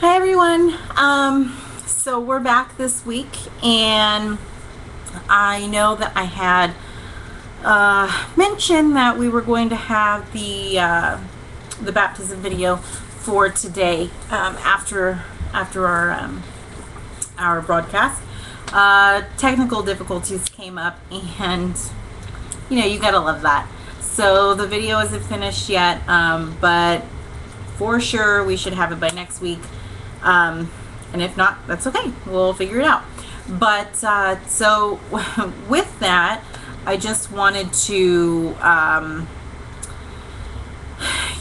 Hi everyone. So we're back this week, and I know that I had mentioned that we were going to have the baptism video for today after our broadcast. Technical difficulties came up, and you gotta love that. So the video isn't finished yet, but for sure we should have it by next week. And if not, that's okay. We'll figure it out. But so with that, I just wanted to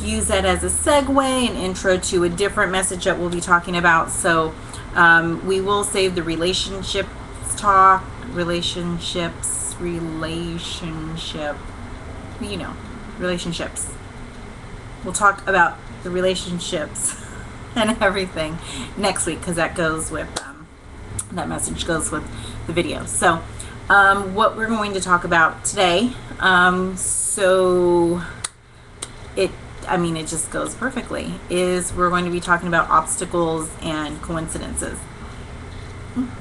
use that as a segue and intro to a different message that we'll be talking about. So we will save the relationships talk, relationship, relationships. We'll talk about the relationships and everything next week, because that goes with that message goes with the video. So what we're going to talk about today, so it just goes perfectly, is we're going to be talking about obstacles and coincidences.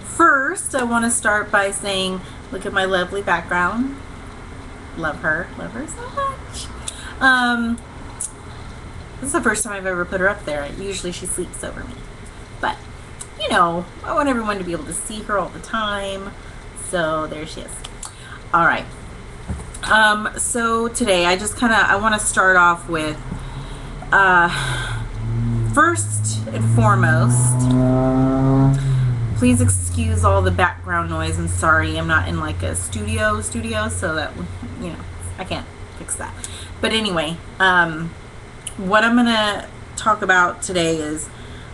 First, I want to start by saying, look at my lovely background. Love her so much. This is the first time I've ever put her up there. Usually she sleeps over me. But, I want everyone to be able to see her all the time. So there she is. All right. So today I want to start off with, first and foremost, please excuse all the background noise. I'm sorry, I'm not in like a studio, so that, I can't fix that. But anyway, what I'm going to talk about today is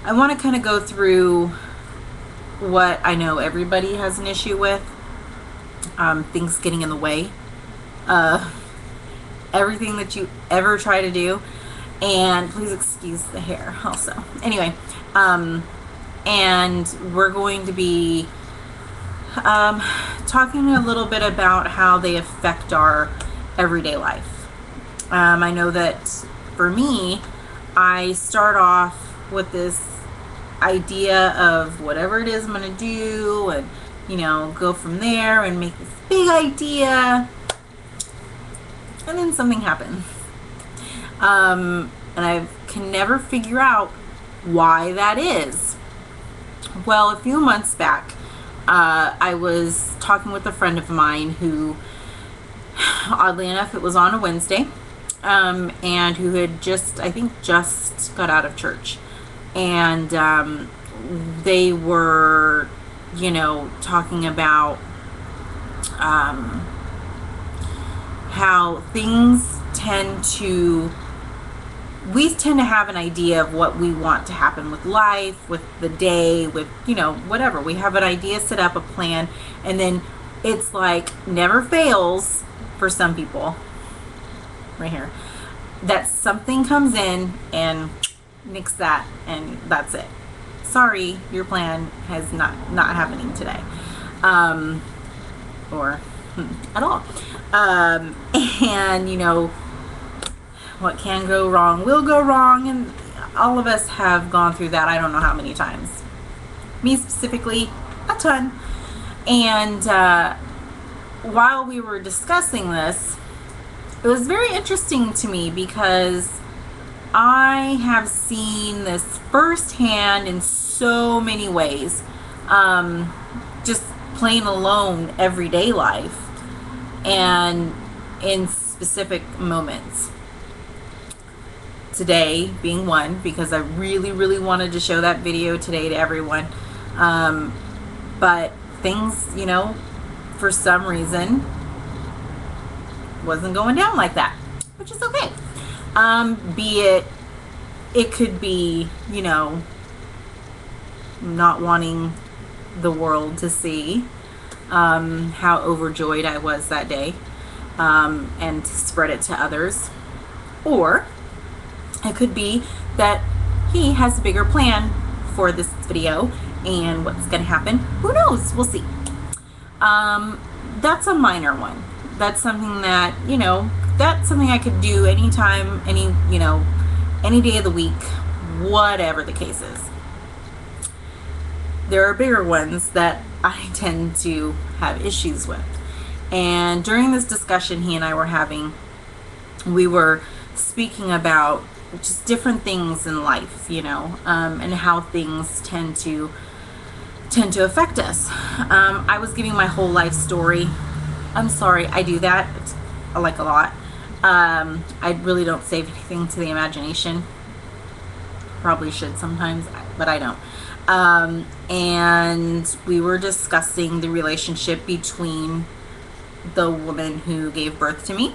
I want to kind of go through what I know everybody has an issue with, things getting in the way, everything that you ever try to do, and please excuse the hair also. Anyway, and we're going to be talking a little bit about how they affect our everyday life. I know that for me, I start off with this idea of whatever it is I'm going to do, and go from there and make this big idea, and then something happens, and I can never figure out why that is. Well, a few months back, I was talking with a friend of mine who, oddly enough, it was on a Wednesday, and who had just got out of church, and they were, talking about how we tend to have an idea of what we want to happen with life, with the day, with whatever. We have an idea set up, a plan, and then it's like never fails for some people right here that something comes in and nix that, and that's it. Sorry, your plan has not happening today, or at all. And what can go wrong will go wrong, and all of us have gone through that. I don't know how many times. Me specifically, a ton. And while we were discussing this, it was very interesting to me, because I have seen this firsthand in so many ways, just plain alone everyday life, and in specific moments. Today being one, because I really, really wanted to show that video today to everyone. But things, for some reason wasn't going down like that, which is okay. It could be, not wanting the world to see how overjoyed I was that day, and to spread it to others. Or it could be that he has a bigger plan for this video and what's going to happen. Who knows? We'll see. That's a minor one. That's something that, that's something I could do anytime, any day of the week, whatever the case is. there are bigger ones that I tend to have issues with. And during this discussion he and I were having, we were speaking about just different things in life, and how things tend to affect us. I was giving my whole life story. I'm sorry, I do that like a lot. I really don't save anything to the imagination. Probably should sometimes, but I don't. And we were discussing the relationship between the woman who gave birth to me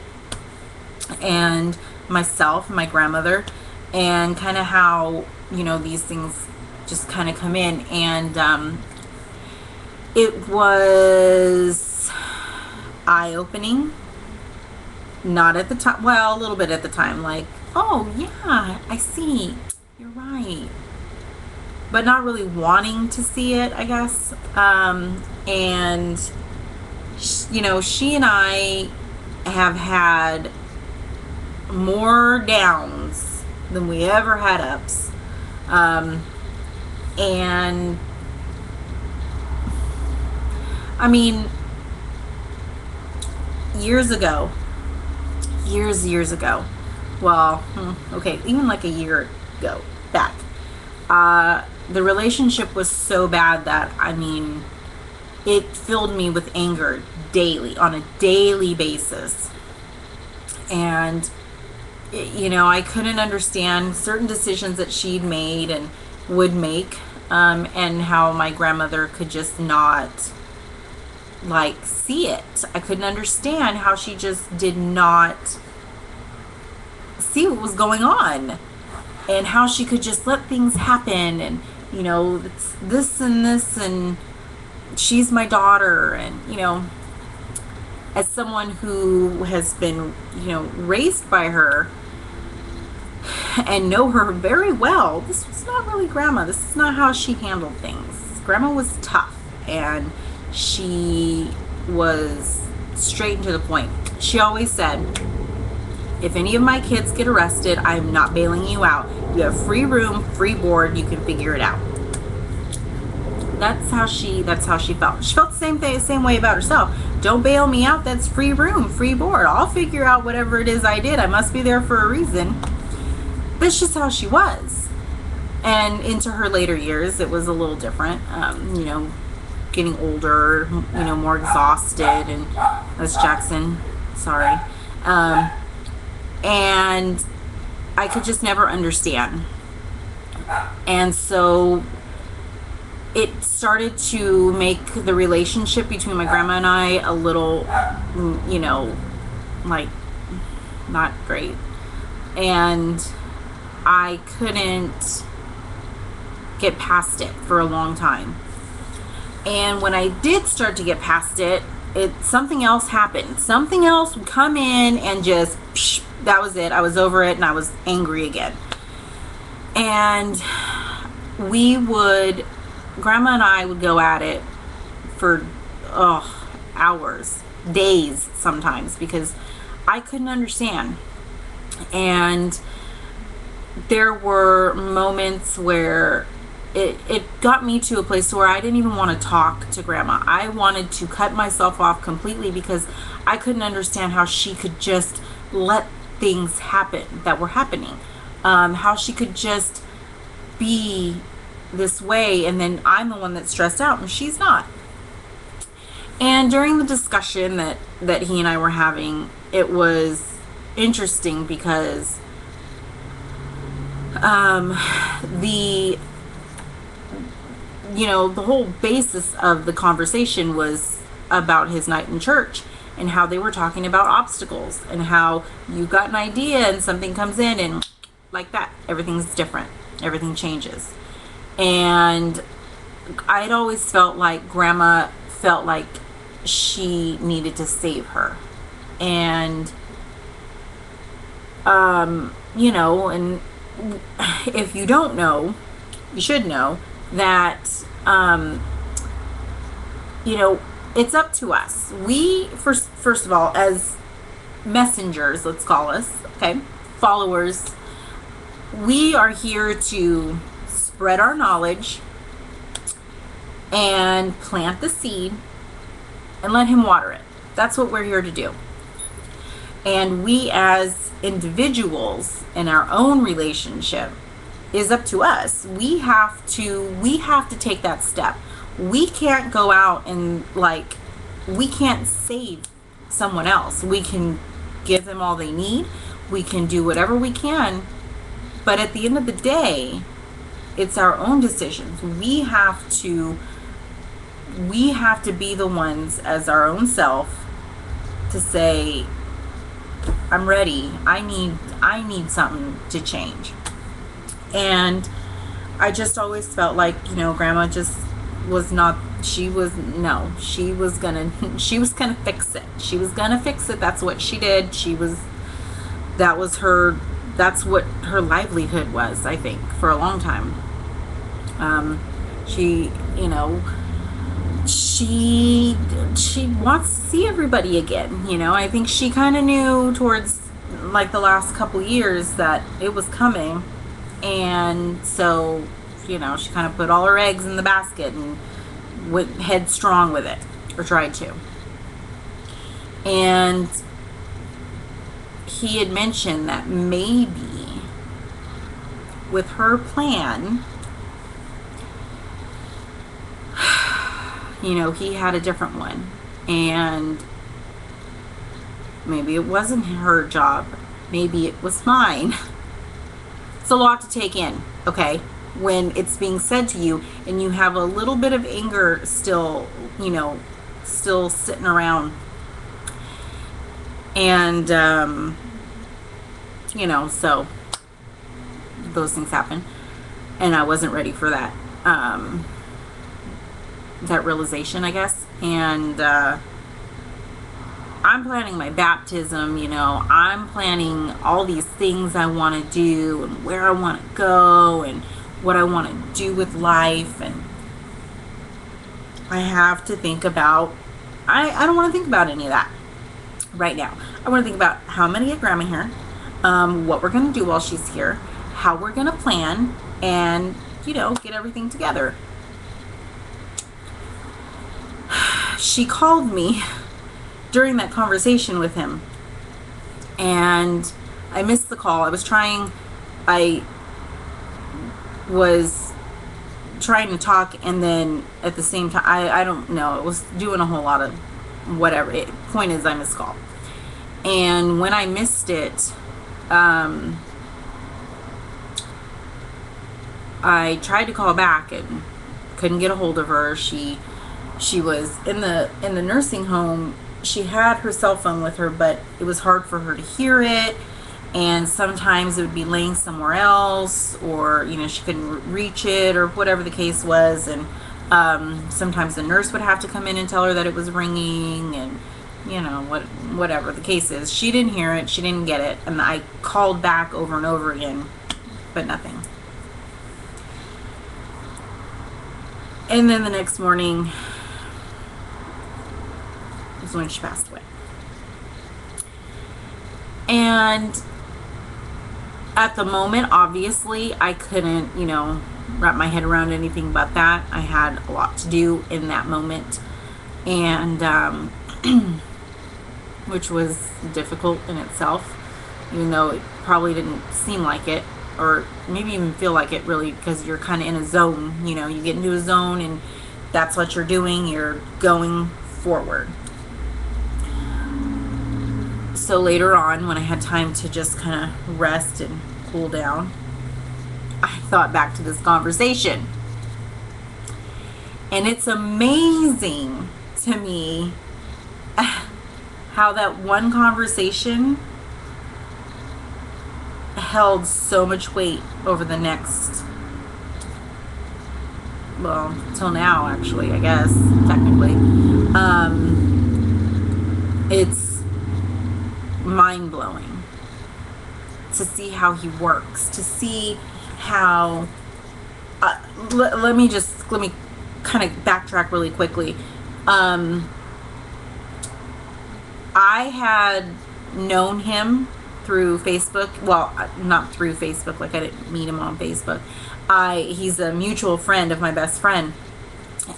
and myself, my grandmother, and kind of how, these things just kind of come in. And it was eye-opening. Not at the time, well, a little bit at the time, like, oh yeah, I see, you're right, but not really wanting to see it, I guess. And she and I have had more downs than we ever had ups. And I mean, years ago, well, okay, even like a year ago back, the relationship was so bad that, I mean, it filled me with anger daily, on a daily basis. And I couldn't understand certain decisions that she'd made and would make, and how my grandmother could just not see it. I couldn't understand how she just did not see what was going on, and how she could just let things happen, and it's this and this, and she's my daughter. And as someone who has been raised by her and know her very well, this was not really grandma. This is not how she handled things. Grandma was tough, and she was straight and to the point. She always said, if any of my kids get arrested, I'm not bailing you out. You have free room, free board, you can figure it out. That's how she felt. She felt the same way about herself. Don't bail me out, that's free room, free board. I'll figure out whatever it is I did. I must be there for a reason. That's just how she was. And into her later years, it was a little different. Getting older, more exhausted, and that's Jackson, sorry. And I could just never understand. And so it started to make the relationship between my grandma and I a little, not great. And I couldn't get past it for a long time. And when I did start to get past it, something else happened. Something else would come in and just, that was it. I was over it, and I was angry again. And Grandma and I would go at it for hours, days sometimes, because I couldn't understand. And there were moments where it got me to a place where I didn't even want to talk to Grandma. I wanted to cut myself off completely, because I couldn't understand how she could just let things happen that were happening. How she could just be this way, and then I'm the one that's stressed out and she's not. And during the discussion that he and I were having, it was interesting because the whole basis of the conversation was about his night in church, and how they were talking about obstacles, and how you got an idea and something comes in, and like that, everything's different, everything changes. And I'd always felt like Grandma felt like she needed to save her. And and if you don't know, you should know that it's up to us. We first of all, as messengers, let's call us, okay, followers, we are here to spread our knowledge and plant the seed and let him water it. That's what we're here to do. And we as individuals in our own relationship is up to us. We have to take that step. We can't go out and we can't save someone else. We can give them all they need. We can do whatever we can. But at the end of the day, it's our own decisions. We have to be the ones as our own self to say, I'm ready. I need something to change. And I just always felt like, Grandma just was not, she was gonna fix it. She was gonna fix it. That's what she did. That's what her livelihood was, I think, for a long time. She wants to see everybody again. I think she kind of knew towards the last couple years that it was coming. And so, she kind of put all her eggs in the basket and went headstrong with it, or tried to. And he had mentioned that maybe with her plan, he had a different one. And maybe it wasn't her job. Maybe it was mine. It's a lot to take in, okay? When it's being said to you and you have a little bit of anger still sitting around. And, so those things happen. And I wasn't ready for that, that realization, I guess. And, I'm planning my baptism, I'm planning all these things I want to do and where I want to go and what I want to do with life. And I have to think about, I don't want to think about any of that right now. I want to think about how I'm going to get Grandma here, what we're going to do while she's here, how we're going to plan and, get everything together. She called me during that conversation with him, and I missed the call. I was trying to talk, and then at the same time, I don't know, it was doing a whole lot of whatever. Point is, I missed call. And when I missed it, I tried to call back and couldn't get a hold of her. She was in the nursing home. She had her cell phone with her, but it was hard for her to hear it, and sometimes it would be laying somewhere else, or she couldn't reach it, or whatever the case was. And sometimes the nurse would have to come in and tell her that it was ringing, and whatever the case is, she didn't hear it, she didn't get it. And I called back over and over again, but nothing. And then the next morning was when she passed away. And at the moment, obviously, I couldn't, wrap my head around anything but that. I had a lot to do in that moment, and which was difficult in itself, even though it probably didn't seem like it, or maybe even feel like it, really, because you're kind of in a zone. You get into a zone, and that's what you're doing. You're going forward. So later on, when I had time to just kind of rest and cool down, I thought back to this conversation. And it's amazing to me how that one conversation held so much weight over the next, well, till now, actually, I guess, technically. It's mind-blowing to see how he works, to see how let me kind of backtrack really quickly. I had known him through Facebook. Well, not through Facebook, I didn't meet him on Facebook. He's a mutual friend of my best friend,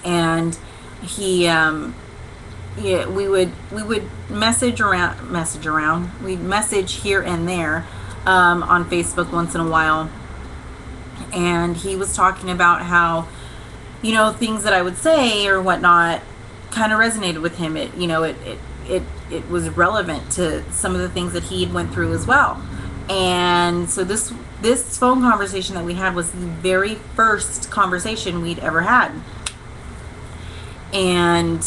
and he yeah, we would we'd message here and there on Facebook once in a while. And he was talking about how, things that I would say or whatnot kind of resonated with him. It was relevant to some of the things that he had went through as well. And so this phone conversation that we had was the very first conversation we'd ever had. And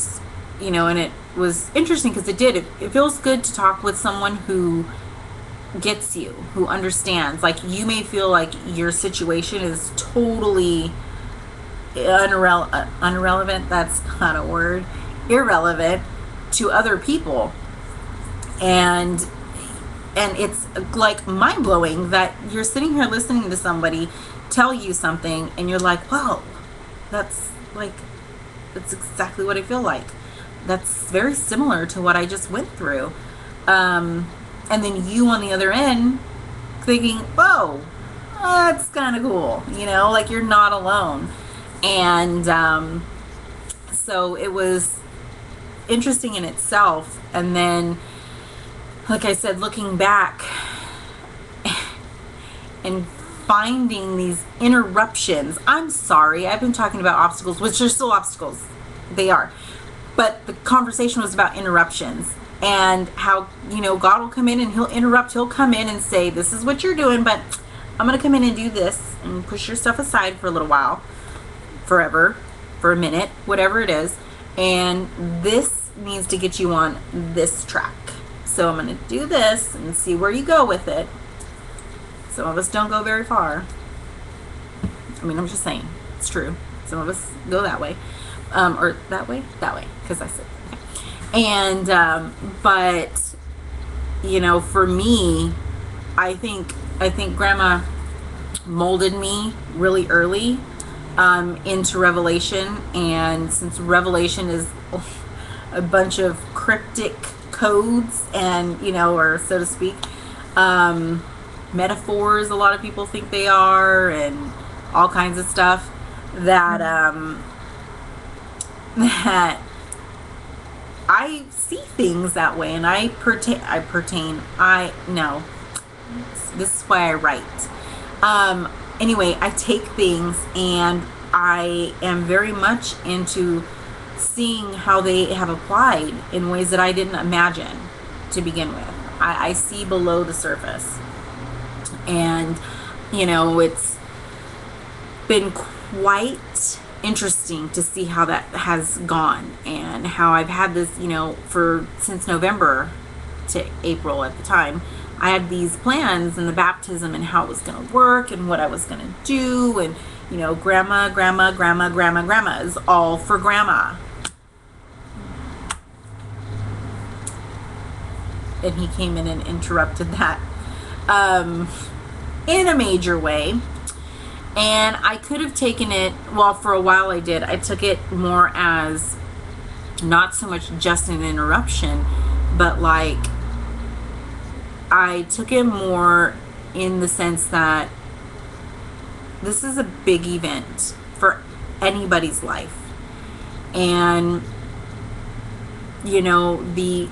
and it was interesting because it feels good to talk with someone who gets you, who understands. Like, you may feel like your situation is totally irrelevant, that's not a word, irrelevant to other people, and it's like mind-blowing that you're sitting here listening to somebody tell you something and you're like, whoa, that's exactly what I feel like. That's very similar to what I just went through. And then you on the other end thinking, whoa, that's kind of cool, like you're not alone. And so it was interesting in itself. And then, like I said, looking back and finding these interruptions. I'm sorry, I've been talking about obstacles, which are still obstacles. They are. But the conversation was about interruptions and how, God will come in and he'll interrupt. He'll come in and say, this is what you're doing, but I'm going to come in and do this and push your stuff aside for a little while, forever, for a minute, whatever it is. And this needs to get you on this track. So I'm going to do this and see where you go with it. Some of us don't go very far. I mean, I'm just saying, it's true. Some of us go that way. Or that way, because I said, okay. And, but, for me, I think Grandma molded me really early, into Revelation. And since Revelation is a bunch of cryptic codes and, or so to speak, metaphors, a lot of people think they are, and all kinds of stuff that I see things that way, and no, this is why I write. Anyway, I take things and I am very much into seeing how they have applied in ways that I didn't imagine to begin with. I see below the surface. And, it's been quite interesting to see how that has gone, and how I've had this, since November to April at the time. I had these plans and the baptism and how it was going to work and what I was going to do. And, grandma is all for grandma. And he came in and interrupted that in a major way. And I could have taken it, well, for a while I did. I took it more as not so much just an interruption, but like I took it more in the sense that this is a big event for anybody's life. And, the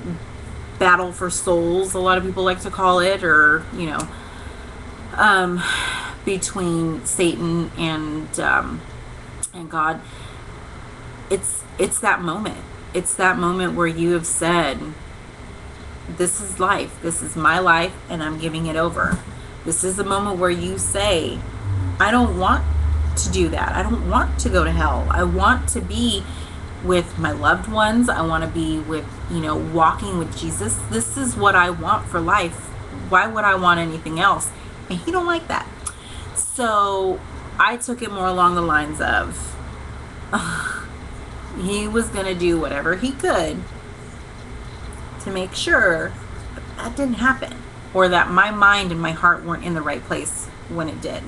battle for souls, a lot of people like to call it, or, between Satan and God. It's that moment. It's that moment where you have said, this is life. This is my life, and I'm giving it over. This is the moment where you say, I don't want to do that. I don't want to go to hell. I want to be with my loved ones. I want to be with, walking with Jesus. This is what I want for life. Why would I want anything else? And he don't like that. So I took it more along the lines of he was going to do whatever he could to make sure that didn't happen, or that my mind and my heart weren't in the right place when it did,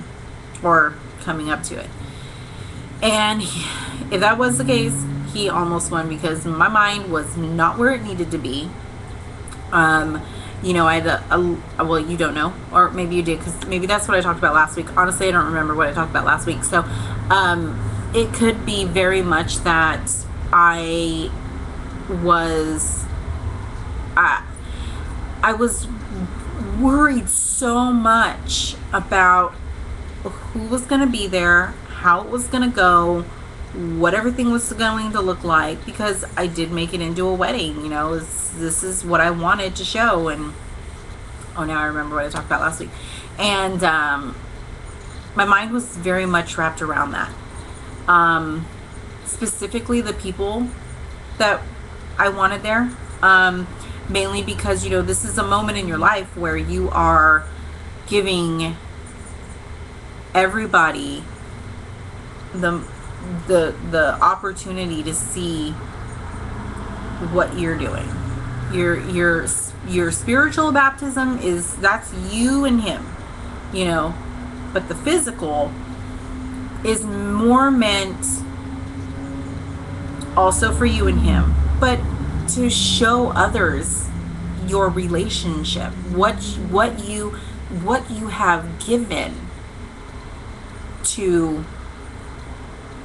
or coming up to it. And if that was the case, he almost won, because my mind was not where it needed to be. I had well, you don't know, or maybe you did, because maybe that's what I talked about last week. Honestly, I don't remember what I talked about last week. So, it could be very much that I was I, I was worried so much about who was going to be there, how it was going to go, what everything was going to look like, because I did make it into a wedding. This is what I wanted to show. And oh, now I remember what I talked about last week. And my mind was very much wrapped around that. Specifically the people that I wanted there, mainly because this is a moment in your life where you are giving everybody the opportunity to see what you're doing. Your spiritual baptism that's you and him, but the physical is more meant also for you and him, but to show others your relationship, what you have given to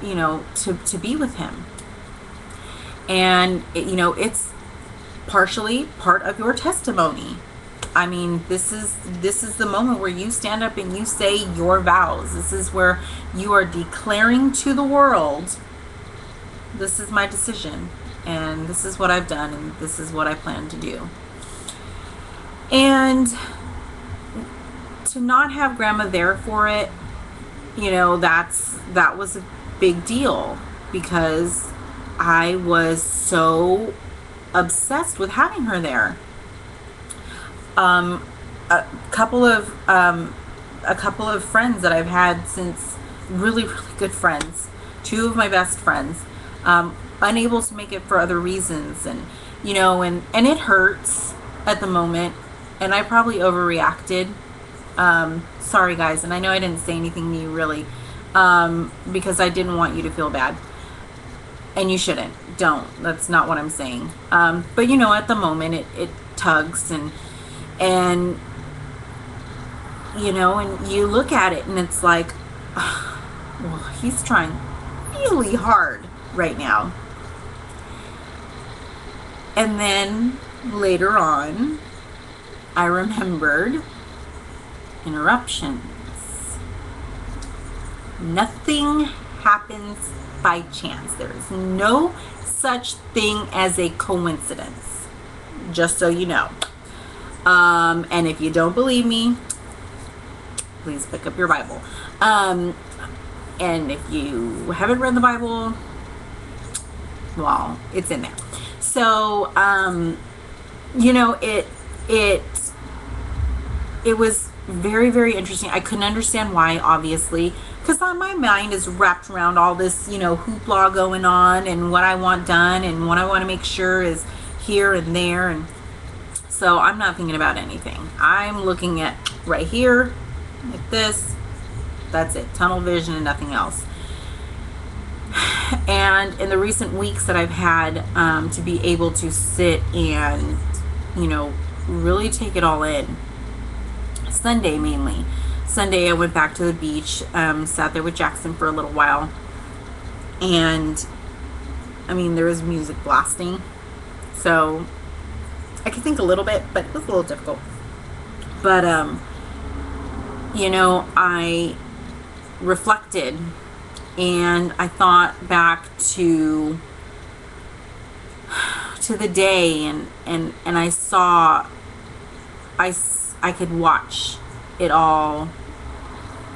to be with him. And it's partially part of your testimony. I mean, this is the moment where you stand up and you say your vows. This is where you are declaring to the world, this is my decision, and this is what I've done, and this is what I plan to do. And to not have grandma there for it, that was a big deal, because I was so obsessed with having her there. A couple of friends that I've had since, really, really good friends, two of my best friends, unable to make it for other reasons, and and it hurts at the moment, and I probably overreacted. Sorry guys, and I know I didn't say anything to you really, because I didn't want you to feel bad, and you shouldn't. Don't. That's not what I'm saying. But at the moment it tugs, and and you look at it and it's like, well, he's trying really hard right now. And then later on, I remembered interruptions. Nothing happens by chance. There is no such thing as a coincidence, just so you know. And if you don't believe me, please pick up your Bible. And if you haven't read the Bible, well, it's in there. So, it was very, very interesting. I couldn't understand why, obviously, because my mind is wrapped around all this, hoopla going on, and what I want done, and what I want to make sure is here and there. And so I'm not thinking about anything. I'm looking at right here, like this. That's it. Tunnel vision and nothing else. And in the recent weeks that I've had to be able to sit and, really take it all in. Sunday mainly. Sunday I went back to the beach, sat there with Jackson for a little while. And, there was music blasting. So I could think a little bit, but it was a little difficult. But, I reflected, and I thought back to the day, and I saw, I could watch it all,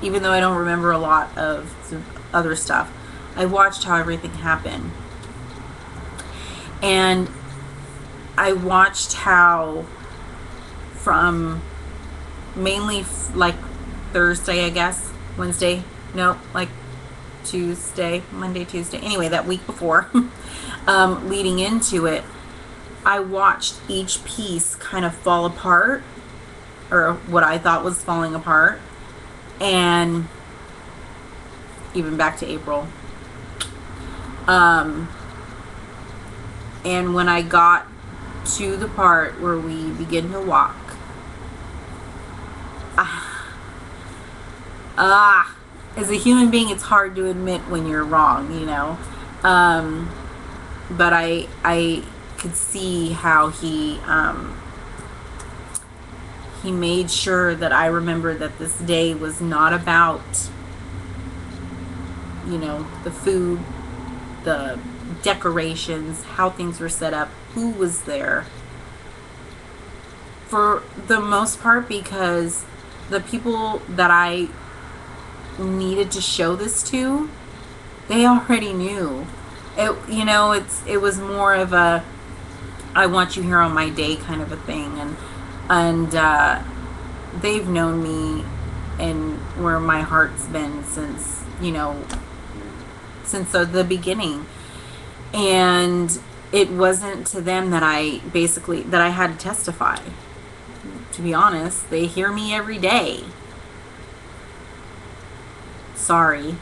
even though I don't remember a lot of some other stuff. I watched how everything happened, and I watched how from mainly like Thursday, I guess, Wednesday, no, like Tuesday, Monday, Tuesday, anyway, that week before, leading into it, I watched each piece kind of fall apart, or what I thought was falling apart, and even back to April. And when I got to the part where we begin to walk, as a human being, it's hard to admit when you're wrong, but I could see how he made sure that I remembered that this day was not about, the food, the decorations, how things were set up, who was there. For the most part, because the people that I needed to show this to, they already knew. It was more of a I want you here on my day kind of a thing, and they've known me and where my heart's been since the beginning. And it wasn't to them that I had to testify. To be honest, they hear me every day. Sorry.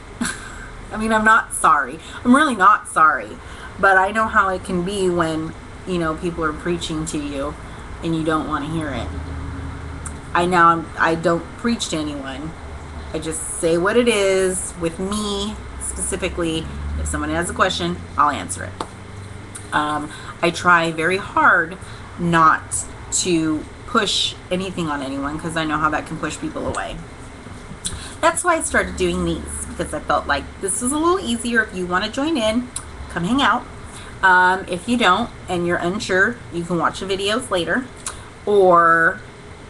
I mean, I'm not sorry. I'm really not sorry. But I know how it can be when, people are preaching to you and you don't want to hear it. I don't preach to anyone. I just say what it is. With me, specifically, if someone has a question, I'll answer it. I try very hard not to push anything on anyone, because I know how that can push people away. That's why I started doing these, because I felt like this is a little easier. If you want to join in, come hang out. If you don't and you're unsure, you can watch the videos later, or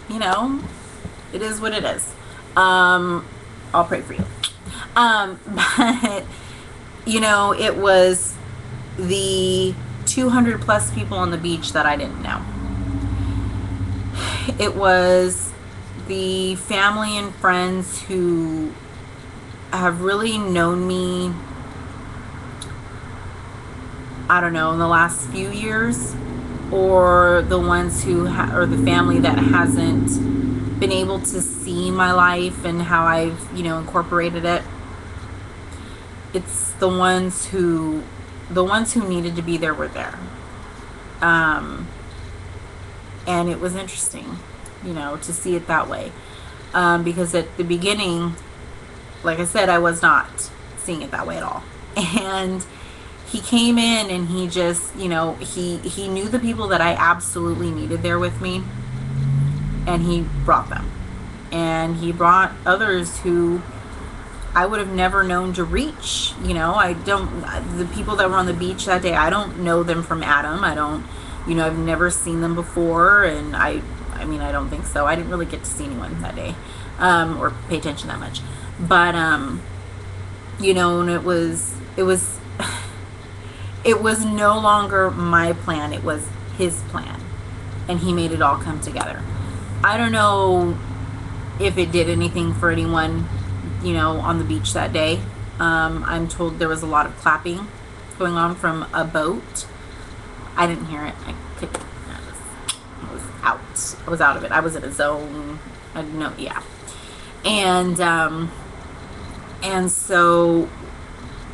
it is what it is. I'll pray for you. But it was the 200 plus people on the beach that I didn't know. It was the family and friends who have really known me, I don't know, in the last few years, or the ones who or the family that hasn't been able to see my life and how I've incorporated it. It's the ones who needed to be there were there. And it was interesting, to see it that way. Because at the beginning, like I said, I was not seeing it that way at all. And he came in and he just, he knew the people that I absolutely needed there with me. And he brought them. And he brought others who I would have never known to reach. The people that were on the beach that day, I don't know them from Adam. I don't, I've never seen them before. And I don't think so. I didn't really get to see anyone that day, or pay attention that much. But, and it was no longer my plan. It was his plan. And he made it all come together. I don't know if it did anything for anyone, on the beach that day. I'm told there was a lot of clapping going on from a boat. I didn't hear it. I was out. I was out of it. I was in a zone. I didn't know. Yeah. And so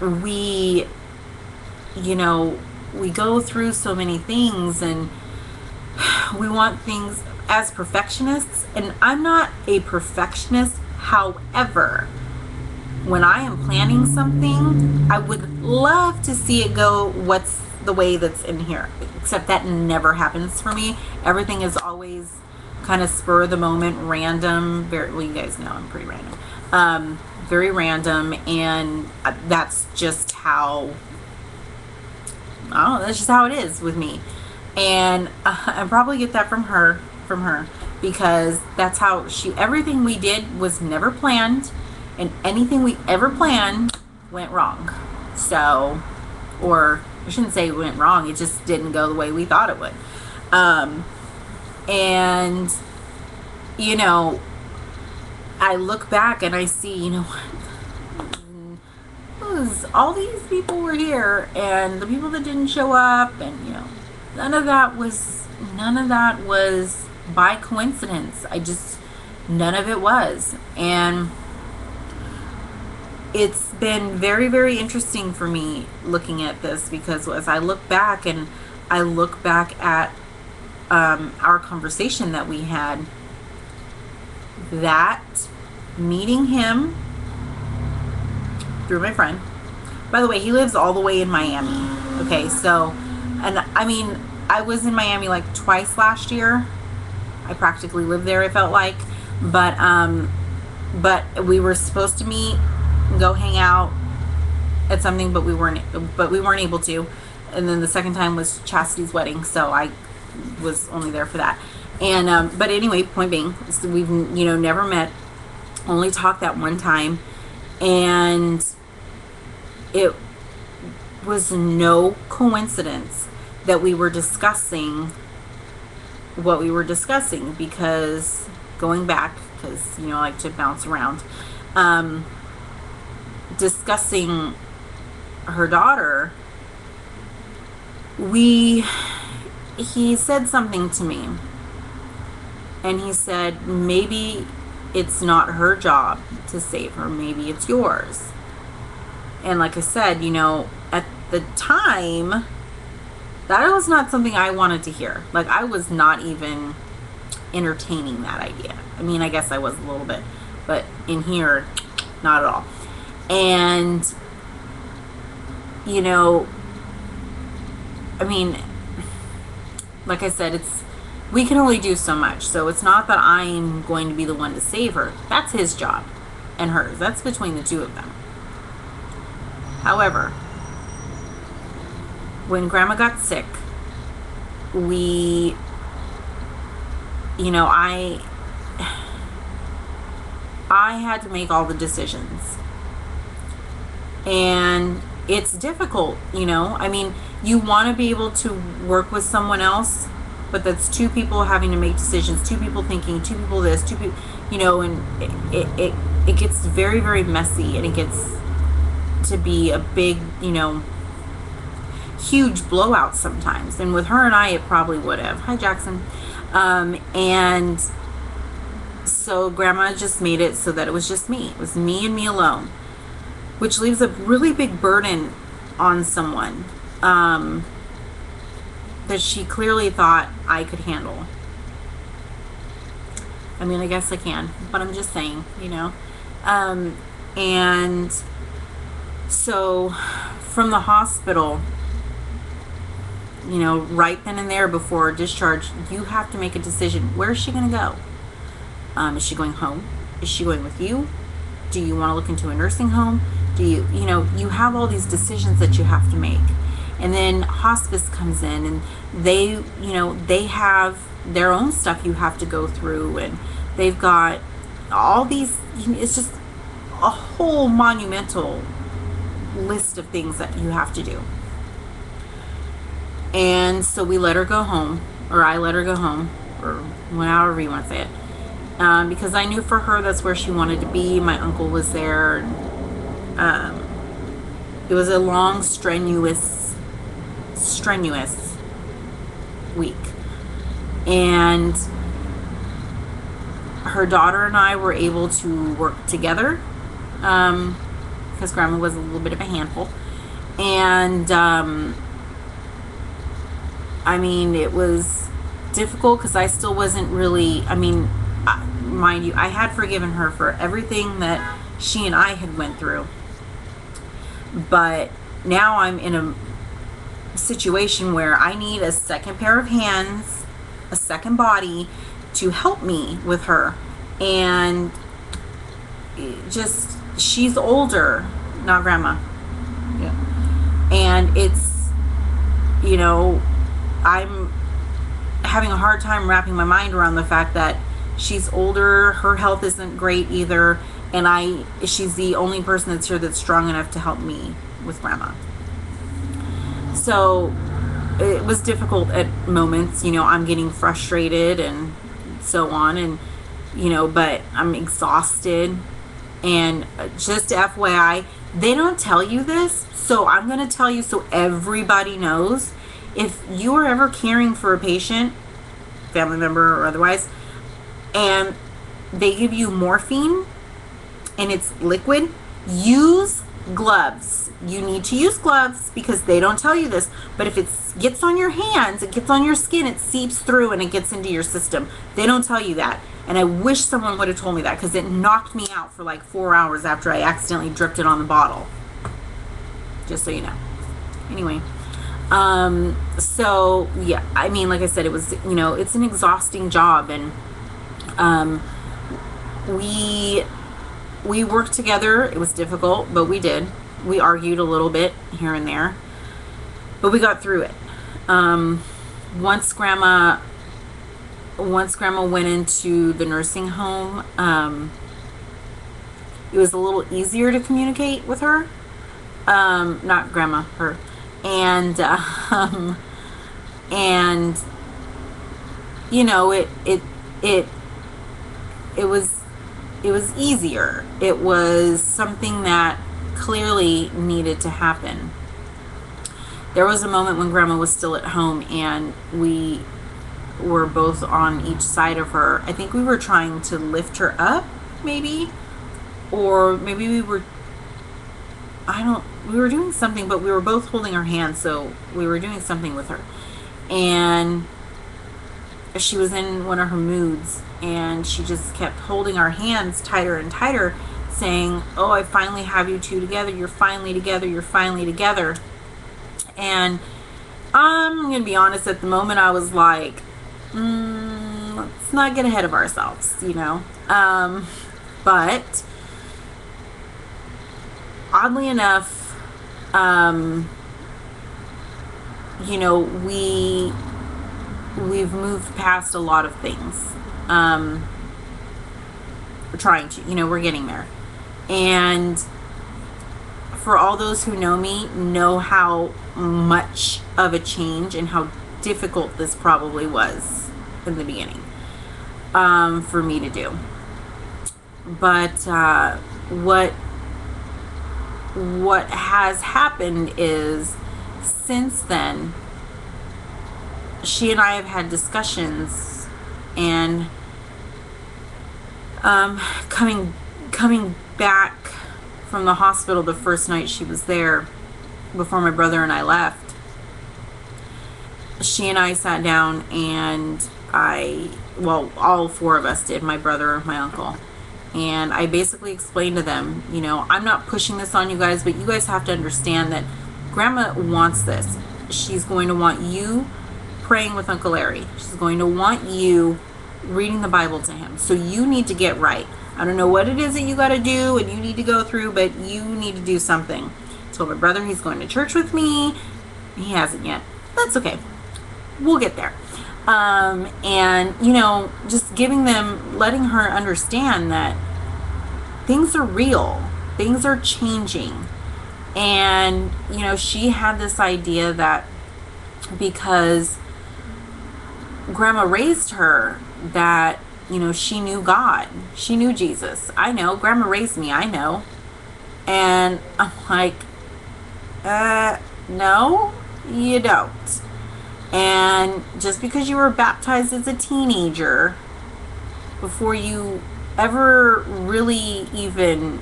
we go through so many things, and we want things as perfectionists, and I'm not a perfectionist. However, when I am planning something, I would love to see it go what's the way that's in here, except that never happens for me. Everything is always kind of spur of the moment, random, you guys know I'm pretty random, very random, and that's just how it is with me. And I probably get that from her, because that's how everything we did was never planned, and anything we ever planned went wrong. So, or I shouldn't say it went wrong, it just didn't go the way we thought it would. And I look back and I see, all these people were here, and the people that didn't show up, and none of that was by coincidence. None of it was. And it's been very, very interesting for me looking at this, because as I look back at our conversation that we had, that meeting him through my friend. By the way, he lives all the way in Miami. Okay, so, and I mean, I was in Miami like twice last year. I practically lived there, it felt like. But we were supposed to meet, go hang out at something, but we weren't able to. And then the second time was Chastity's wedding, so I was only there for that. And but anyway, point being, so we've never met, only talked that one time, and it was no coincidence that we were discussing what we were discussing, because going back, because I like to bounce around, discussing her daughter, he said something to me, and he said, maybe it's not her job to save her, maybe it's yours. And like I said, at the time, that was not something I wanted to hear. Like, I was not even entertaining that idea. I mean, I guess I was a little bit, but in here, not at all. And I mean, like I said, we can only do so much. So it's not that I'm going to be the one to save her. That's his job and hers. That's between the two of them. However, when Grandma got sick, I had to make all the decisions. And it's difficult, I mean, you want to be able to work with someone else, but that's two people having to make decisions, two people thinking, two people this, two people, and it gets very, very messy, and it gets to be a big, huge blowout sometimes. And with her and I, it probably would have. Hi, Jackson. And so Grandma just made it so that it was just me. It was me and me alone, which leaves a really big burden on someone that she clearly thought I could handle. I mean, I guess I can, but I'm just saying, and so from the hospital, right then and there before discharge, you have to make a decision. Where is she going to go? Is she going home? Is she going with you? Do you want to look into a nursing home? Do you have all these decisions that you have to make. And then hospice comes in, and they have their own stuff you have to go through, and they've got all these, it's just a whole monumental list of things that you have to do. And so we let her go home, or I let her go home, or however you want to say it, because I knew for her that's where she wanted to be. My uncle was there, and it was a long, strenuous week. And her daughter and I were able to work together, because Grandma was a little bit of a handful. And I mean, it was difficult because I still wasn't really, mind you, I had forgiven her for everything that she and I had went through. But now I'm in a situation where I need a second pair of hands, a second body to help me with her. And just, she's older, not Grandma. Yeah. And it's, I'm having a hard time wrapping my mind around the fact that she's older, her health isn't great either, and she's the only person that's here that's strong enough to help me with Grandma. So it was difficult at moments, I'm getting frustrated and so on, and but I'm exhausted. And just FYI, they don't tell you this, so I'm going to tell you so everybody knows. If you are ever caring for a patient, family member or otherwise, and they give you morphine and it's liquid, use gloves. You need to use gloves because they don't tell you this, but if it gets on your hands, it gets on your skin, it seeps through and it gets into your system. They don't tell you that. And I wish someone would have told me that, because it knocked me out for like 4 hours after I accidentally dripped it on the bottle. just so you know. Anyway, so yeah, I mean, like I said, it was, it's an exhausting job, and we worked together. It was difficult, but we did. We argued a little bit here and there, but we got through it. Once grandma went into the nursing home, it was a little easier to communicate with her. Not grandma, her. And it was easier. It was something that clearly needed to happen. There was a moment when grandma was still at home, and we were both on each side of her. I think we were trying to lift her up, maybe, or maybe we were doing something, but we were both holding her hand, so we were doing something with her. And she was in one of her moods, and she just kept holding our hands tighter and tighter, saying, "Oh, I finally have you two together. You're finally together. You're finally together." And I'm going to be honest, at the moment I was like, let's not get ahead of ourselves, but oddly enough, we've moved past a lot of things. We're trying to, we're getting there. And for all those who know me, know how much of a change and how difficult this probably was in the beginning, for me to do. But what has happened is, since then, she and I have had discussions, and coming back from the hospital the first night she was there, before my brother and I left, she and I sat down, and all four of us did, my brother, my uncle, and I basically explained to them, I'm not pushing this on you guys, but you guys have to understand that grandma wants this. She's going to want you praying with Uncle Larry. She's going to want you reading the Bible to him. So you need to get right. I don't know what it is that you got to do and you need to go through, but you need to do something. I told my brother he's going to church with me. He hasn't yet. That's okay. We'll get there. And, just letting her understand that things are real. Things are changing. And, she had this idea that because grandma raised her, that, she knew God. She knew Jesus. I know. Grandma raised me. I know. And I'm like, no, you don't. And just because you were baptized as a teenager, before you ever really even,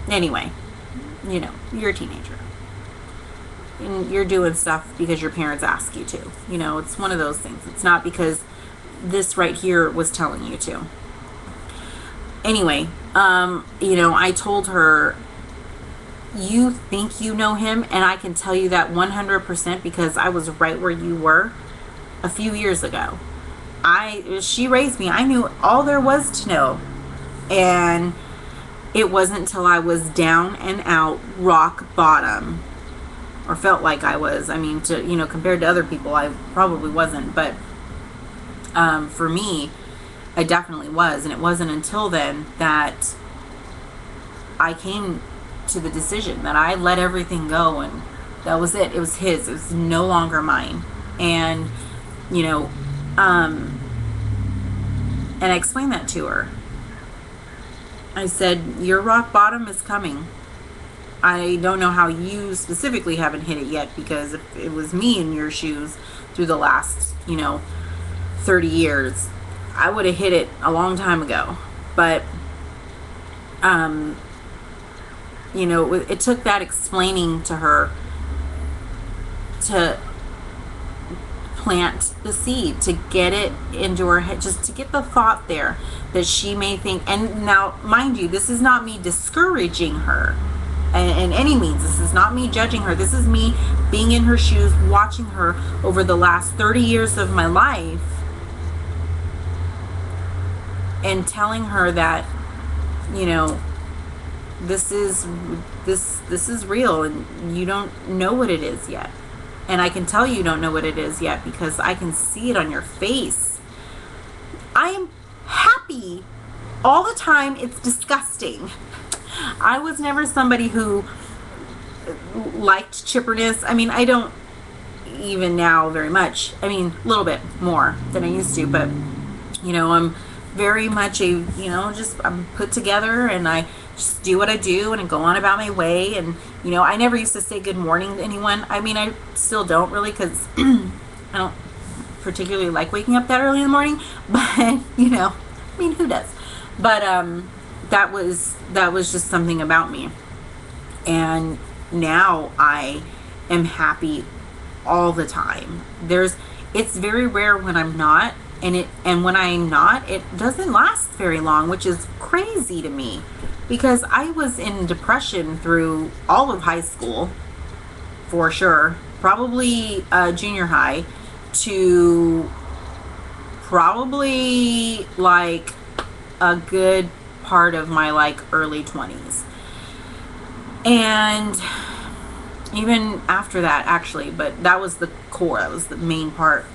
anyway, you're a teenager. And you're doing stuff because your parents ask you to. It's one of those things. It's not because this right here was telling you to. Anyway, I told her, you think you know him, and I can tell you that 100% because I was right where you were a few years ago. She raised me. I knew all there was to know. And it wasn't until I was down and out, rock bottom, or felt like I was. I mean, compared to other people, I probably wasn't. But for me, I definitely was. And it wasn't until then that I came to the decision that I let everything go, and that was it. It was his. It was no longer mine. And, and I explained that to her. I said, your rock bottom is coming. I don't know how you specifically haven't hit it yet, because if it was me in your shoes through the last, 30 years, I would have hit it a long time ago. But, it took that explaining to her to plant the seed, to get it into her head, just to get the thought there that she may think. And now, mind you, this is not me discouraging her in any means. This is not me judging her. This is me being in her shoes, watching her over the last 30 years of my life, and telling her that, you know, this is real, and you don't know what it is yet. And I can tell you don't know what it is yet because I can see it on your face. I am happy all the time. It's disgusting. I was never somebody who liked chipperness. I mean, I don't even now very much. I mean, a little bit more than I used to, but you know, I'm very much a, you know, just I'm put together, and I just do what I do and I go on about my way. And you know, I never used to say good morning to anyone. I mean, I still don't really, because I don't particularly like waking up that early in the morning, but you know, I mean, who does? But that was just something about me. And now I am happy all the time. It's very rare when I'm not, and when I'm not, it doesn't last very long, which is crazy to me, because I was in depression through all of high school, for sure, probably junior high to probably like a good part of my like early 20s, and even after that, actually, but that was the core, that was the main part.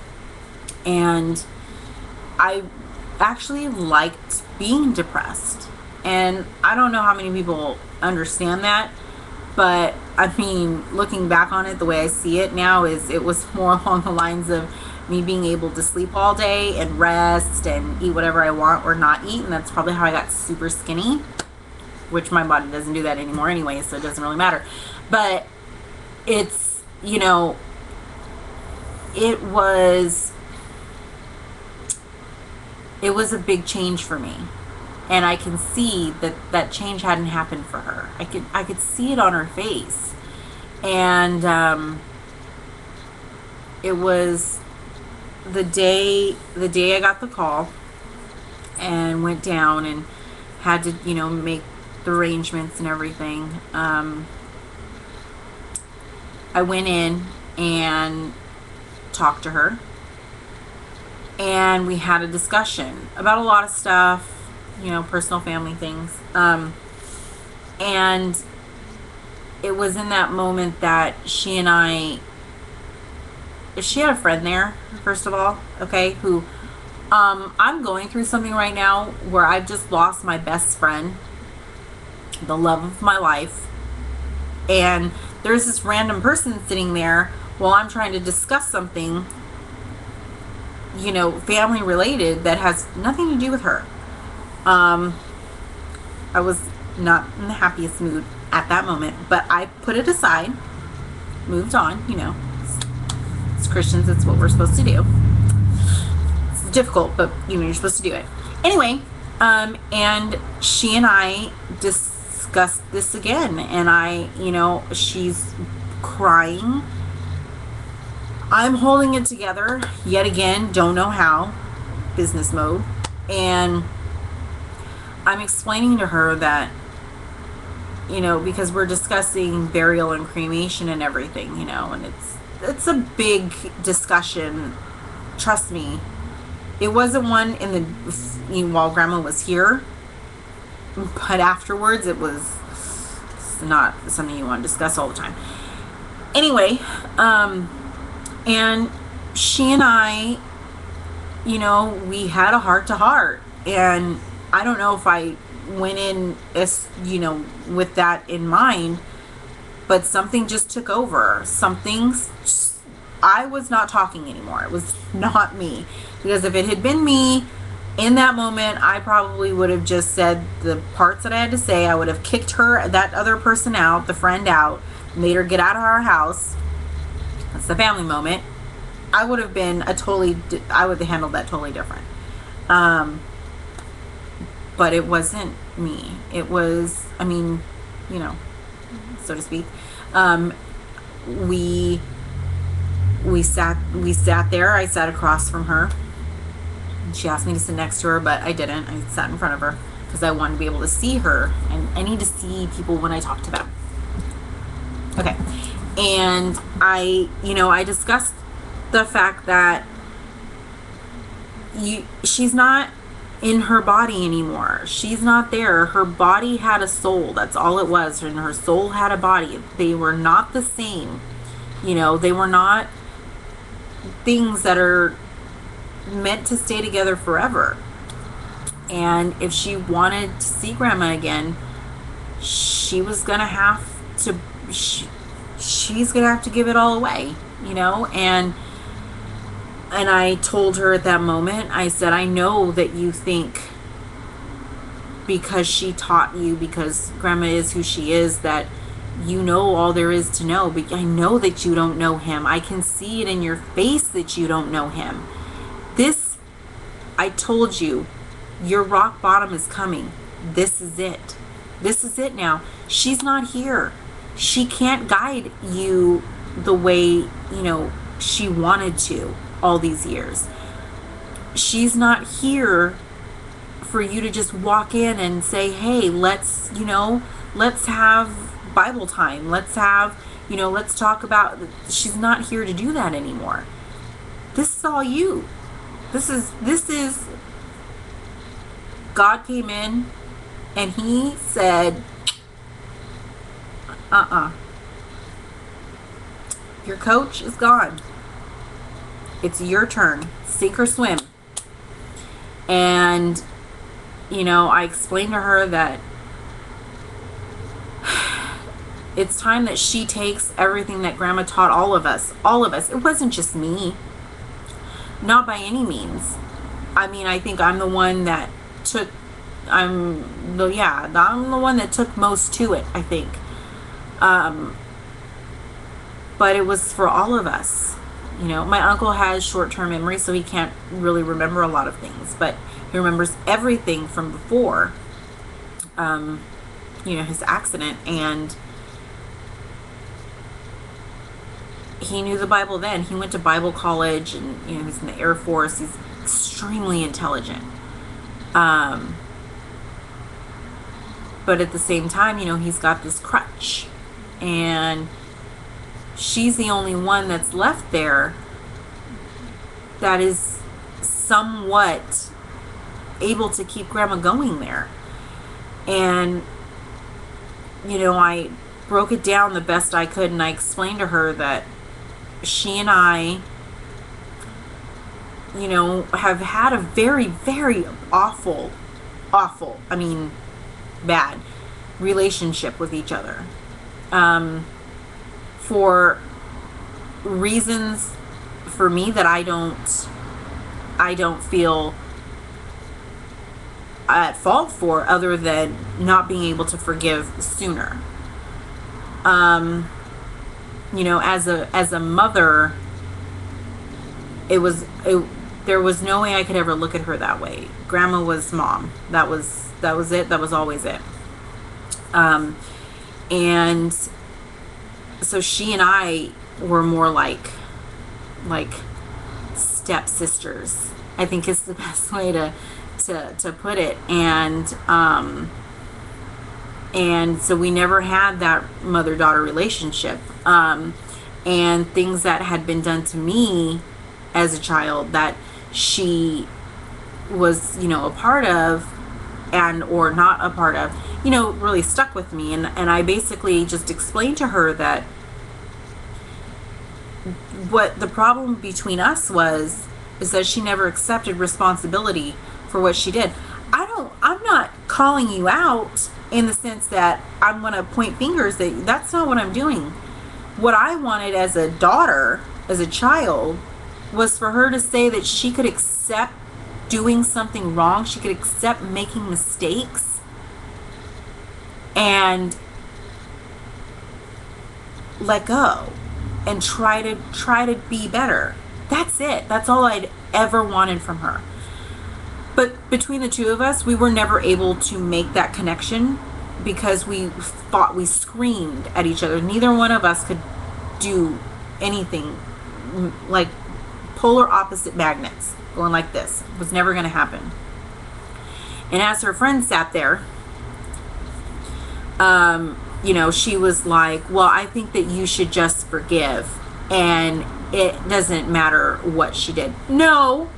And I actually liked being depressed, and I don't know how many people understand that, but I mean, looking back on it, the way I see it now is it was more along the lines of me being able to sleep all day and rest and eat whatever I want or not eat. And that's probably how I got super skinny, which my body doesn't do that anymore anyway, so it doesn't really matter. But it's, you know, it was a big change for me. And I can see that change hadn't happened for her. I could see it on her face. And it was the day I got the call and went down and had to, you know, make the arrangements and everything. I went in and talked to her, and we had a discussion about a lot of stuff, you know, personal family things. And it was in that moment that she had a friend there, first of all, okay, who, I'm going through something right now where I've just lost my best friend, the love of my life, and there's this random person sitting there while I'm trying to discuss something, you know, family related that has nothing to do with her. I was not in the happiest mood at that moment, but I put it aside, moved on, you know. As Christians, it's what we're supposed to do. It's difficult, but you know, you're supposed to do it. Anyway, and she and I discussed this again, and you know, she's crying. I'm holding it together yet again, don't know how, business mode, and I'm explaining to her that, you know, because we're discussing burial and cremation and everything, you know, and it's a big discussion. Trust me, it wasn't one while Grandma was here, but afterwards it's not something you want to discuss all the time. Anyway, and she and I, you know, we had a heart to heart, and I don't know if I went in as, you know, with that in mind, but something just took over. I was not talking anymore. It was not me, because if it had been me in that moment, I probably would have just said the parts that I had to say. I would have kicked that other person out, the friend out, made her get out of our house. That's the family moment. I would have handled that totally different. But it wasn't me. It was, I mean, you know, so to speak. We we sat there. I sat across from her. She asked me to sit next to her, but I didn't. I sat in front of her because I wanted to be able to see her, and I need to see people when I talk to them. Okay. And I discussed the fact that she's not in her body anymore. She's not there. Her body had a soul. That's all it was. And her soul had a body. They were not the same. They were not things that are meant to stay together forever. And if she wanted to see Grandma again, she was gonna have to she's gonna have to give it all away, and I told her at that moment, I said, I know that you think because she taught you, because Grandma is who she is, that you know all there is to know, but I know that you don't know him. I can see it in your face that you don't know him. I told you, your rock bottom is coming. This is it. This is it now. She's not here. She can't guide you the way, she wanted to all these years. She's not here for you to just walk in and say, hey, let's have Bible time. Let's talk about, she's not here to do that anymore. This is all you. This is God came in and he said, your coach is gone. It's your turn. Sink or swim. And, I explained to her that it's time that she takes everything that Grandma taught all of us. It wasn't just me. Not by any means. I think I'm the one that took most to it, I think. But it was for all of us. My uncle has short-term memory, so he can't really remember a lot of things, but he remembers everything from before, his accident, and he knew the Bible then. He went to Bible college, and he's in the Air Force. He's extremely intelligent. But at the same time, he's got this crutch, and she's the only one that's left there that is somewhat able to keep Grandma going there. And I broke it down the best I could, and I explained to her that she and I, have had a very, very awful, bad relationship with each other. For reasons for me that I don't feel at fault for, other than not being able to forgive sooner. As a mother, there was no way I could ever look at her that way. Grandma was mom. That was it. That was always it. And so she and I were more like stepsisters, I think is the best way to put it. And so we never had that mother-daughter relationship. And things that had been done to me as a child that she was, a part of and or not a part of, really stuck with me. And I basically just explained to her that what the problem between us is that she never accepted responsibility for what she did. I'm not calling you out in the sense that I'm going to point fingers. That's not what I'm doing. What I wanted as a daughter, as a child, was for her to say that she could accept doing something wrong. She could accept making mistakes and let go and try to be better. That's it. That's all I'd ever wanted from her. But between the two of us, we were never able to make that connection because we screamed at each other. Neither one of us could do anything like polar opposite magnets going like this. It was never going to happen. And as her friend sat there, she was like, well, I think that you should just forgive, and it doesn't matter what she did. No.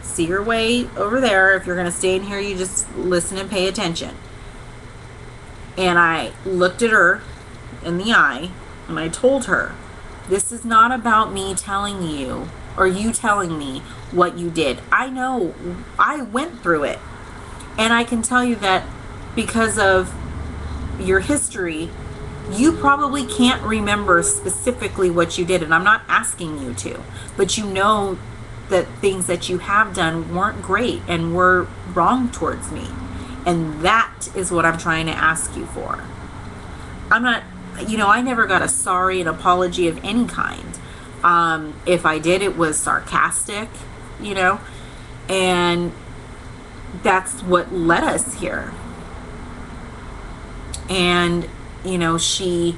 See your way over there. If you're going to stay in here, you just listen and pay attention. And I looked at her in the eye, and I told her, this is not about me telling you or you telling me what you did. I know, I went through it. And I can tell you that because of your history, you probably can't remember specifically what you did. And I'm not asking you to, but you know that things that you have done weren't great and were wrong towards me. And that is what I'm trying to ask you for. I'm not, I never got a sorry, an apology of any kind. If I did, it was sarcastic, and that's what led us here. And, she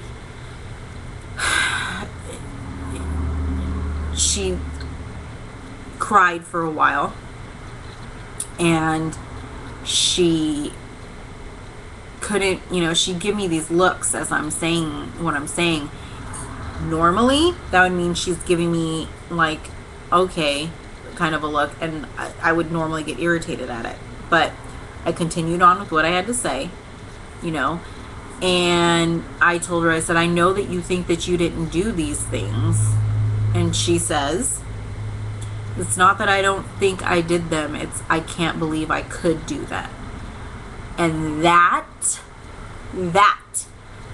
cried for a while, and she couldn't, she'd give me these looks as I'm saying what I'm saying. Normally, that would mean she's giving me like, okay, kind of a look, and I would normally get irritated at it. But I continued on with what I had to say, and I told her, I said, I know that you think that you didn't do these things. And she says, it's not that I don't think I did them, it's I can't believe I could do that. And that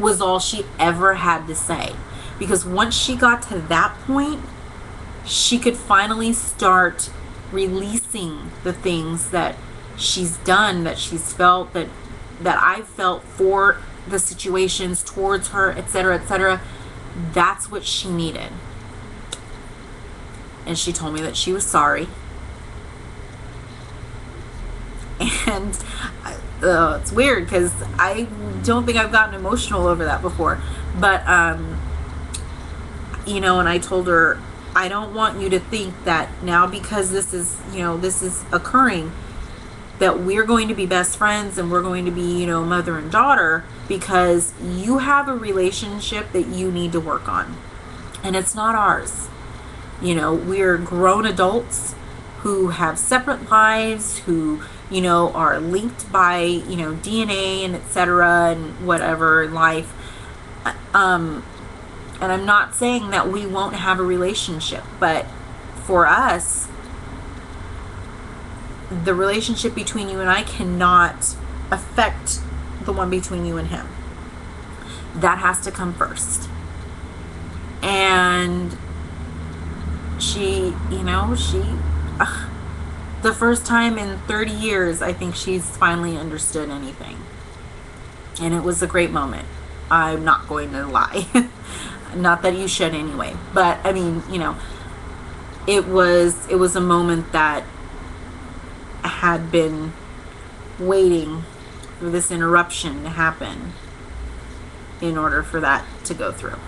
was all she ever had to say. Because once she got to that point, she could finally start releasing the things that she's done, that she's felt, that I've felt for the situations towards her, etc., etc. That's what she needed. And she told me that she was sorry. And it's weird because I don't think I've gotten emotional over that before. But, and I told her, I don't want you to think that now because this is occurring, that we're going to be best friends and we're going to be, mother and daughter, because you have a relationship that you need to work on. And it's not ours. We're grown adults who have separate lives, who, are linked by, DNA and etc. and whatever in life. And I'm not saying that we won't have a relationship, but for us, the relationship between you and I cannot affect the one between you and him. That has to come first. And she, the first time in 30 years, I think she's finally understood anything. And it was a great moment. I'm not going to lie. Not that you should anyway. But, I mean, it was a moment that had been waiting for this interruption to happen in order for that to go through.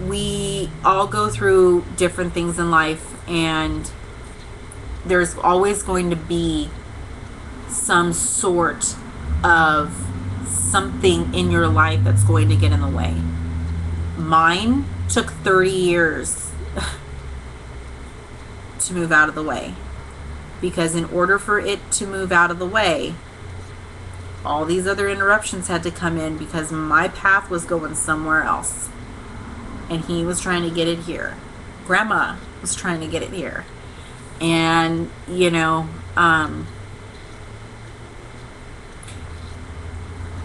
We all go through different things in life, and there's always going to be some sort of something in your life that's going to get in the way. Mine took 30 years to move out of the way, because in order for it to move out of the way, all these other interruptions had to come in, because my path was going somewhere else and he was trying to get it here. Grandma was trying to get it here. And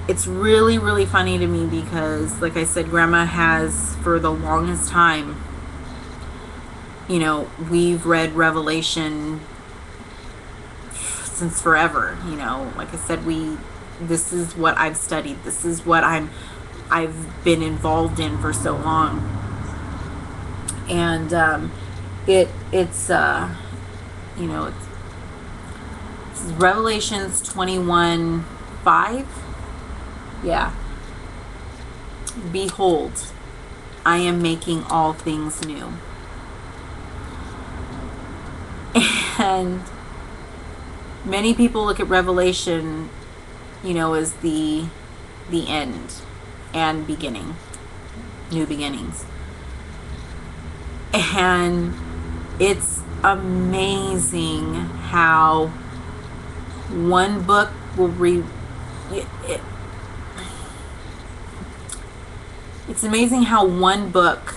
it's really, really funny to me because, like I said, Grandma has, for the longest time, we've read Revelation since forever. Like I said, this is what I've studied. This is what I've been involved in for so long. And it's This is Revelations 21:5. Yeah. Behold, I am making all things new. And many people look at Revelation, as the end and beginning, new beginnings. And it's amazing how one book will it's amazing how one book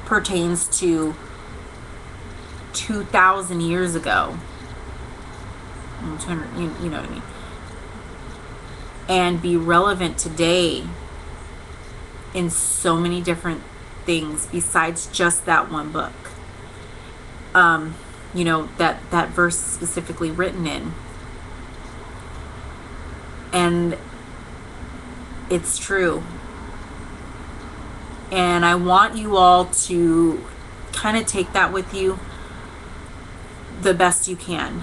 pertains to 2,000 years ago. 200, you know what I mean? And be relevant today in so many different things besides just that one book. That verse specifically written in. And it's true. And I want you all to kind of take that with you the best you can.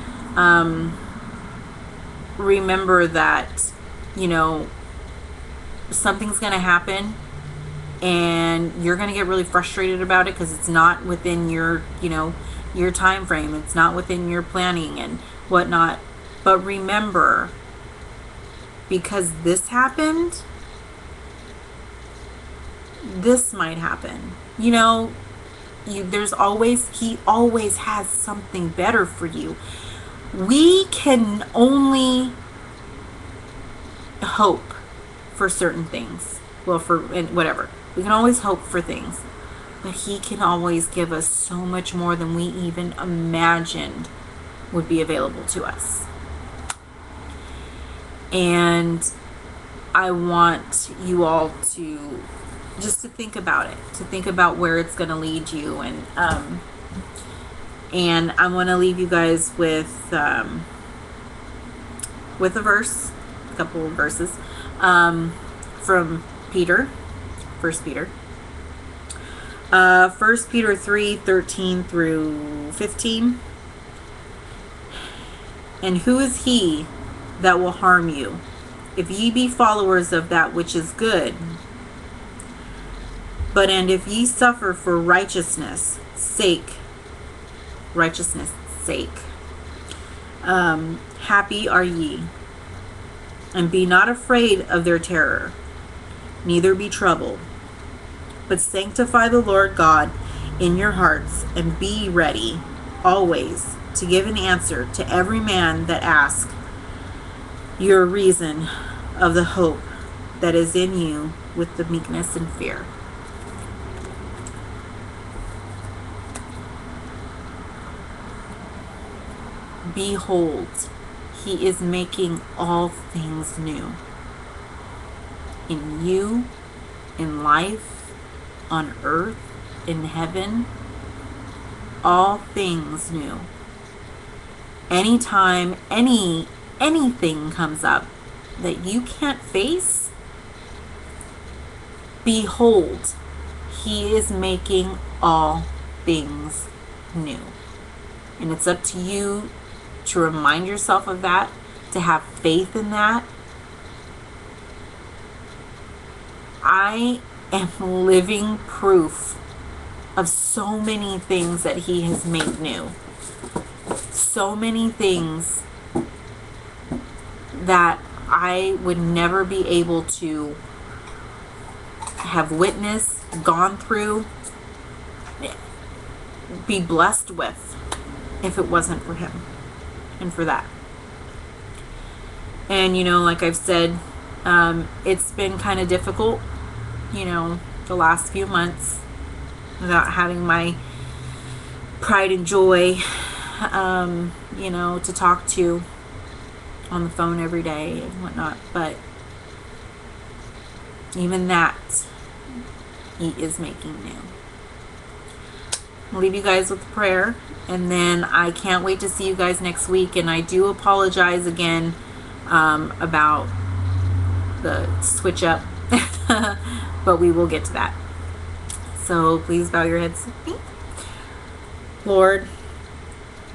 Remember that, something's going to happen and you're going to get really frustrated about it because it's not within your time frame. It's not within your planning and whatnot. But remember, because this happened, this might happen. He always has something better for you. We can only hope for certain things. Well, whatever. We can always hope for things. But he can always give us so much more than we even imagined would be available to us. And I want you all to just to think about it, to think about where it's going to lead you. And I want to leave you guys with a verse, a couple of verses from Peter, 1 Peter. 1 Peter 3:13 through 15. And who is he that will harm you, if ye be followers of that which is good? But and if ye suffer for righteousness' sake, happy are ye. And be not afraid of their terror, neither be troubled, but sanctify the Lord God in your hearts, and be ready always to give an answer to every man that asks your reason of the hope that is in you with the meekness and fear. Behold, he is making all things new. In you, in life, on earth, in heaven, all things new. Anytime anything comes up that you can't face, behold, he is making all things new. And it's up to you to remind yourself of that, to have faith in that. I am living proof of so many things that he has made new. So many things that I would never be able to have witnessed, gone through, be blessed with if it wasn't for him and for that. And like I've said, it's been kind of difficult, the last few months without having my pride and joy, to talk to on the phone every day and whatnot. But even that, he is making new. I'll leave you guys with prayer, and then I can't wait to see you guys next week. And I do apologize again about the switch up, but we will get to that. So please bow your heads with me. Lord,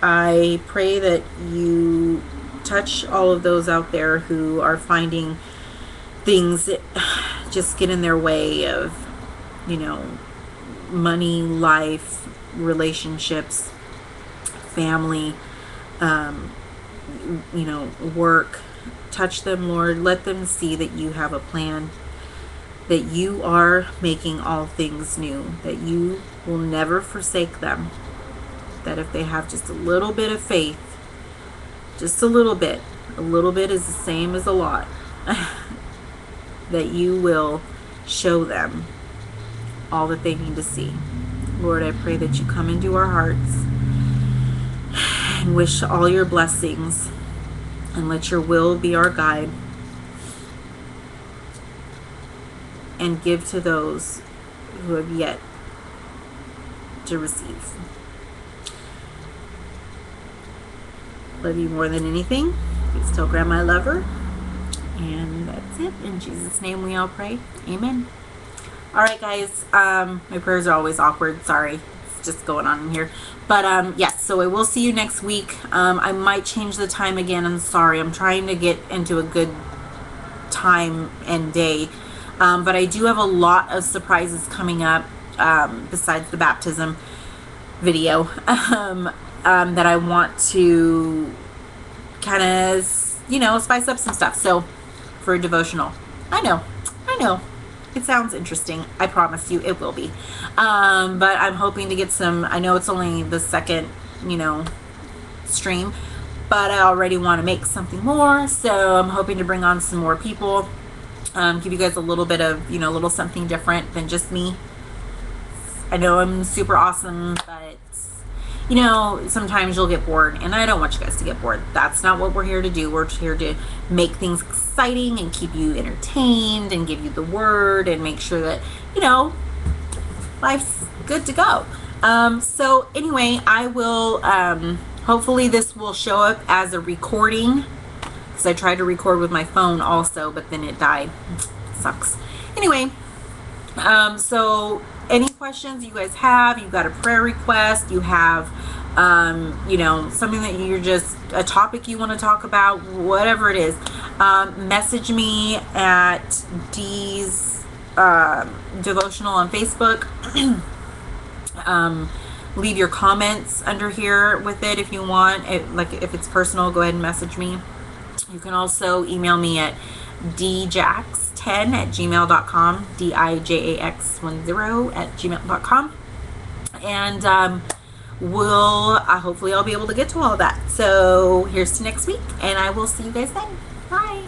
I pray that you touch all of those out there who are finding things that just get in their way of, you know, money, life, relationships, family, you know, work. Touch them, Lord. Let them see that you have a plan, that you are making all things new, that you will never forsake them, that if they have just a little bit of faith, just a little bit is the same as a lot, that you will show them all that they need to see. Lord, I pray that you come into our hearts and wish all your blessings, and let your will be our guide, and give to those who have yet to receive. Love you more than anything. Please tell Grandma I love her. And that's it. In Jesus' name we all pray. Amen. All right, guys. My prayers are always awkward. Sorry. It's just going on in here. But yes, so I will see you next week. I might change the time again. I'm sorry. I'm trying to get into a good time and day. But I do have a lot of surprises coming up besides the baptism video that I want to kind of, you know, spice up some stuff. So for a devotional, I know, it sounds interesting. I promise you it will be. But I'm hoping to get some, I know it's only the second, you know, stream, but I already want to make something more. So I'm hoping to bring on some more people, give you guys a little bit of, you know, a little something different than just me. I know I'm super awesome, but you know, sometimes you'll get bored, and I don't want you guys to get bored. That's not what we're here to do. We're here to make things exciting and keep you entertained and give you the word and make sure that, you know, life's good to go. So anyway, I will, hopefully this will show up as a recording, because I tried to record with my phone also, but then it died. Sucks. Anyway, so any questions you guys have, you've got a prayer request, you have, you know, something that you're just, a topic you want to talk about, whatever it is, message me at Dee's Devotional on Facebook. Leave your comments under here with it if you want. Like if it's personal, go ahead and message me. You can also email me at djax10@gmail.com, DIJAX10@gmail.com, and hopefully I'll be able to get to all of that. So here's to next week, and I will see you guys then. Bye.